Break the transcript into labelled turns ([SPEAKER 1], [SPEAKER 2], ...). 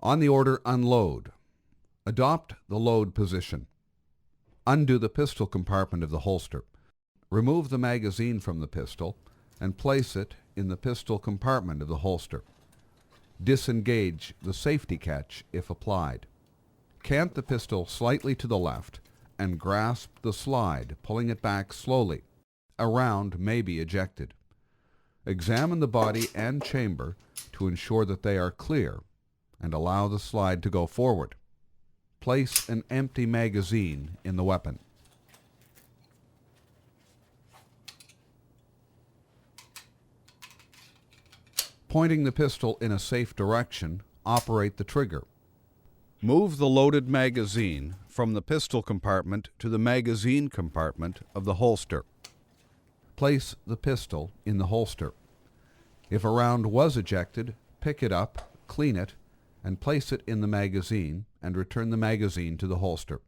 [SPEAKER 1] On the order unload, adopt the load position. Undo the pistol compartment of the holster. Remove the magazine from the pistol and place it in the pistol compartment of the holster. Disengage the safety catch if applied. Cant the pistol slightly to the left and grasp the slide, pulling it back slowly. A round may be ejected. Examine the body and chamber to ensure that they are clear and allow the slide to go forward. Place an empty magazine in the weapon. Pointing the pistol in a safe direction, operate the trigger. Move the loaded magazine from the pistol compartment to the magazine compartment of the holster. Place the pistol in the holster. If a round was ejected, pick it up, clean it, and place it in the magazine and return the magazine to the holster.